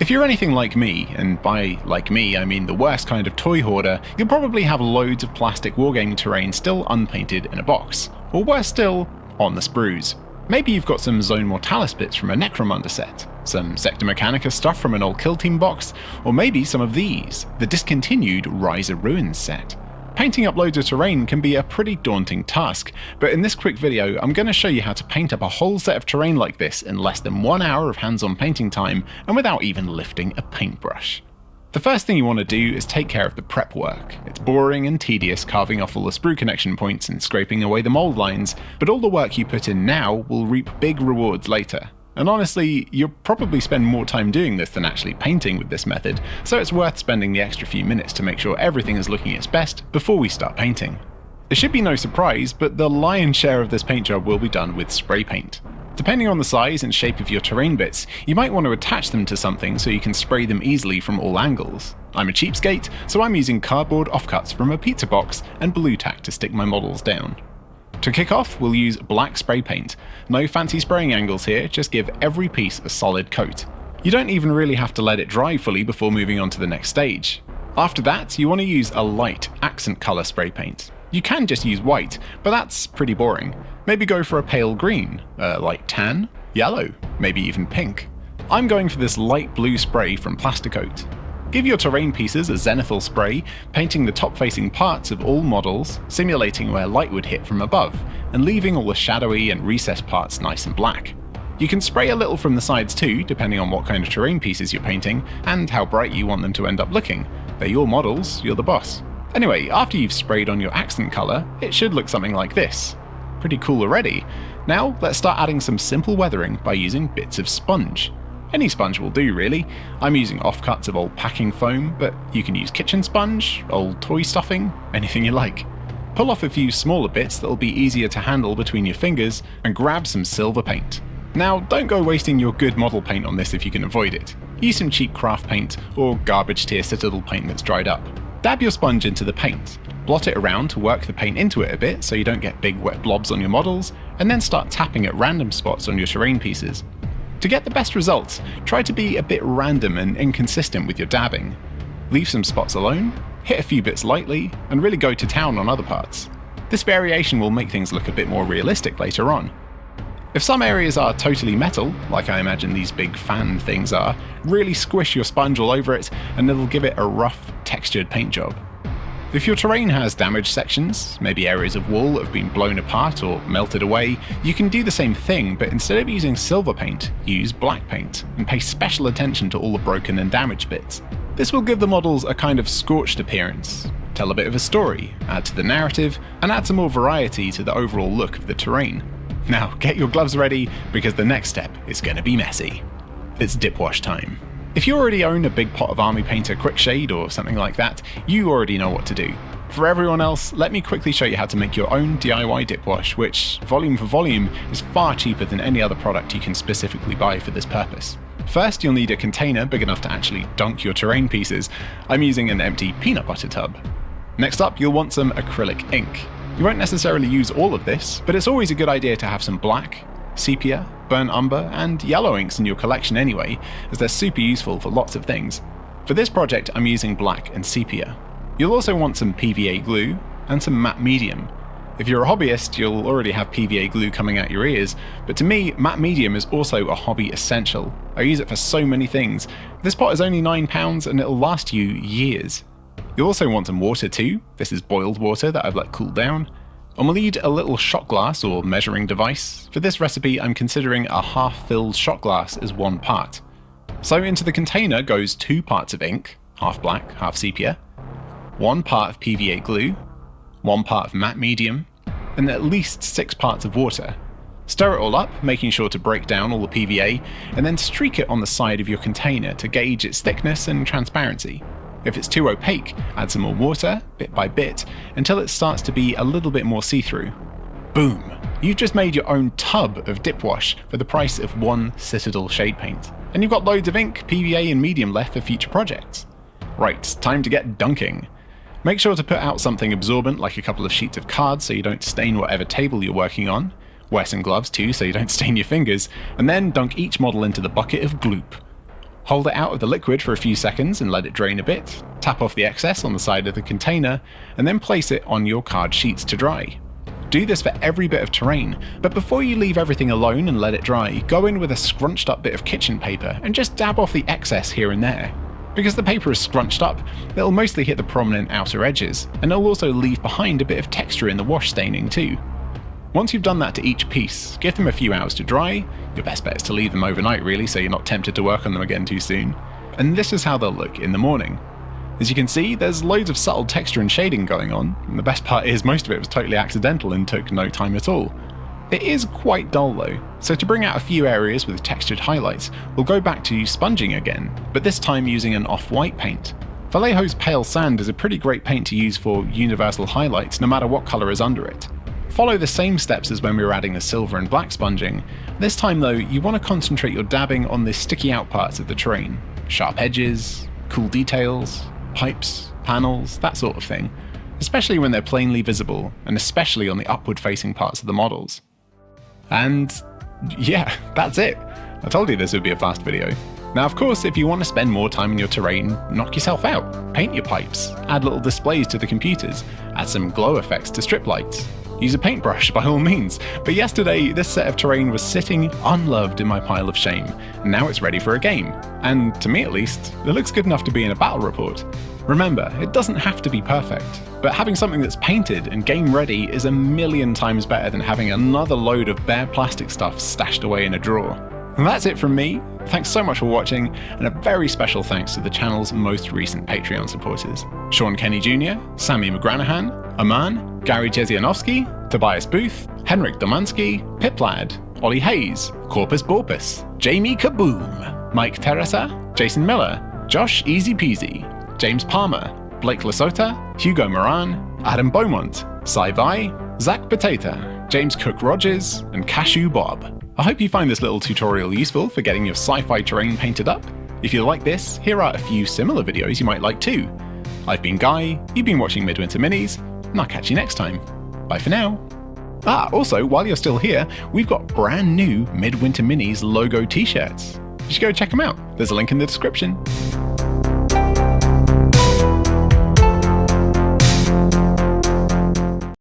If you're anything like me, and by like me I mean the worst kind of toy hoarder, you'll probably have loads of plastic wargaming terrain still unpainted in a box, or worse still, on the sprues. Maybe you've got some Zone Mortalis bits from a Necromunda set, some Sector Mechanica stuff from an old Kill Team box, or maybe some of these, the discontinued Ryza Ruins set. Painting up loads of terrain can be a pretty daunting task, but in this quick video I'm going to show you how to paint up a whole set of terrain like this in less than 1 hour of hands-on painting time and without even lifting a paintbrush. The first thing you want to do is take care of the prep work. It's boring and tedious carving off all the sprue connection points and scraping away the mold lines, but all the work you put in now will reap big rewards later. And honestly, you'll probably spend more time doing this than actually painting with this method, so it's worth spending the extra few minutes to make sure everything is looking its best before we start painting. It should be no surprise, but the lion's share of this paint job will be done with spray paint. Depending on the size and shape of your terrain bits, you might want to attach them to something so you can spray them easily from all angles. I'm a cheapskate, so I'm using cardboard offcuts from a pizza box and blue tack to stick my models down. To kick off, we'll use black spray paint. No fancy spraying angles here, just give every piece a solid coat. You don't even really have to let it dry fully before moving on to the next stage. After that, you want to use a light accent colour spray paint. You can just use white, but that's pretty boring. Maybe go for a pale green, light tan, yellow, maybe even pink. I'm going for this light blue spray from Plasticoat. Give your terrain pieces a zenithal spray, painting the top-facing parts of all models, simulating where light would hit from above, and leaving all the shadowy and recessed parts nice and black. You can spray a little from the sides too, depending on what kind of terrain pieces you're painting, and how bright you want them to end up looking. They're your models, you're the boss. Anyway, after you've sprayed on your accent colour, it should look something like this. Pretty cool already. Now let's start adding some simple weathering by using bits of sponge. Any sponge will do really. I'm using offcuts of old packing foam, but you can use kitchen sponge, old toy stuffing, anything you like. Pull off a few smaller bits that'll be easier to handle between your fingers, and grab some silver paint. Now don't go wasting your good model paint on this if you can avoid it. Use some cheap craft paint, or garbage tier Citadel paint that's dried up. Dab your sponge into the paint, blot it around to work the paint into it a bit so you don't get big wet blobs on your models, and then start tapping at random spots on your terrain pieces. To get the best results, try to be a bit random and inconsistent with your dabbing. Leave some spots alone, hit a few bits lightly, and really go to town on other parts. This variation will make things look a bit more realistic later on. If some areas are totally metal, like I imagine these big fan things are, really squish your sponge all over it and it'll give it a rough, textured paint job. If your terrain has damaged sections, maybe areas of wall that have been blown apart or melted away, you can do the same thing, but instead of using silver paint, use black paint, and pay special attention to all the broken and damaged bits. This will give the models a kind of scorched appearance, tell a bit of a story, add to the narrative, and add some more variety to the overall look of the terrain. Now get your gloves ready, because the next step is going to be messy. It's dip wash time. If you already own a big pot of Army Painter Quick Shade or something like that, you already know what to do. For everyone else, let me quickly show you how to make your own DIY dip wash, which, volume for volume, is far cheaper than any other product you can specifically buy for this purpose. First, you'll need a container big enough to actually dunk your terrain pieces. I'm using an empty peanut butter tub. Next up, you'll want some acrylic ink. You won't necessarily use all of this, but it's always a good idea to have some black, sepia, burnt umber, and yellow inks in your collection anyway, as they're super useful for lots of things. For this project I'm using black and sepia. You'll also want some PVA glue and some matte medium. If you're a hobbyist, you'll already have PVA glue coming out your ears, but to me, matte medium is also a hobby essential. I use it for so many things. This pot is only £9 and it'll last you years. You'll also want some water too. This is boiled water that I've let cool down. And we'll need a little shot glass or measuring device. For this recipe I'm considering a half-filled shot glass as one part. So into the container goes 2 parts of ink, half black, half sepia, 1 part of PVA glue, 1 part of matte medium, and at least 6 parts of water. Stir it all up, making sure to break down all the PVA, and then streak it on the side of your container to gauge its thickness and transparency. If it's too opaque, add some more water, bit by bit, until it starts to be a little bit more see-through. Boom! You've just made your own tub of dip wash for the price of 1 Citadel shade paint. And you've got loads of ink, PVA and medium left for future projects. Right, time to get dunking. Make sure to put out something absorbent like a couple of sheets of cards so you don't stain whatever table you're working on. Wear some gloves too so you don't stain your fingers, and then dunk each model into the bucket of gloop. Hold it out of the liquid for a few seconds and let it drain a bit, tap off the excess on the side of the container, and then place it on your card sheets to dry. Do this for every bit of terrain, but before you leave everything alone and let it dry, go in with a scrunched up bit of kitchen paper and just dab off the excess here and there. Because the paper is scrunched up, it'll mostly hit the prominent outer edges, and it'll also leave behind a bit of texture in the wash staining too. Once you've done that to each piece, give them a few hours to dry. Your best bet is to leave them overnight really, so you're not tempted to work on them again too soon. And this is how they'll look in the morning. As you can see, there's loads of subtle texture and shading going on, and the best part is most of it was totally accidental and took no time at all. It is quite dull though, so to bring out a few areas with textured highlights, we'll go back to sponging again, but this time using an off-white paint. Vallejo's Pale Sand is a pretty great paint to use for universal highlights no matter what colour is under it. Follow the same steps as when we were adding the silver and black sponging. This time though, you want to concentrate your dabbing on the sticky out parts of the terrain. Sharp edges, cool details, pipes, panels, that sort of thing. Especially when they're plainly visible, and especially on the upward facing parts of the models. And yeah, that's it. I told you this would be a fast video. Now of course, if you want to spend more time in your terrain, knock yourself out. Paint your pipes, add little displays to the computers, add some glow effects to strip lights. Use a paintbrush by all means, but yesterday this set of terrain was sitting unloved in my pile of shame, and now it's ready for a game. And to me at least, it looks good enough to be in a battle report. Remember, it doesn't have to be perfect, but having something that's painted and game ready is a million times better than having another load of bare plastic stuff stashed away in a drawer. And that's it from me. Thanks so much for watching, and a very special thanks to the channel's most recent Patreon supporters: Sean Kenny Jr., Sammy McGranahan, Aman, Gary Jezianowski, Tobias Booth, Henrik Domansky, Piplad, Ollie Hayes, Corpus Borpus, Jamie Kaboom, Mike Teresa, Jason Miller, Josh Easy Peasy, James Palmer, Blake Lasota, Hugo Moran, Adam Beaumont, Sai Vai, Zach Potato, James Cook Rogers, and Cashew Bob. I hope you find this little tutorial useful for getting your sci-fi terrain painted up. If you like this, here are a few similar videos you might like too. I've been Guy, you've been watching Midwinter Minis, and I'll catch you next time. Bye for now. Also, while you're still here, we've got brand new Midwinter Minis logo t-shirts. You should go check them out. There's a link in the description.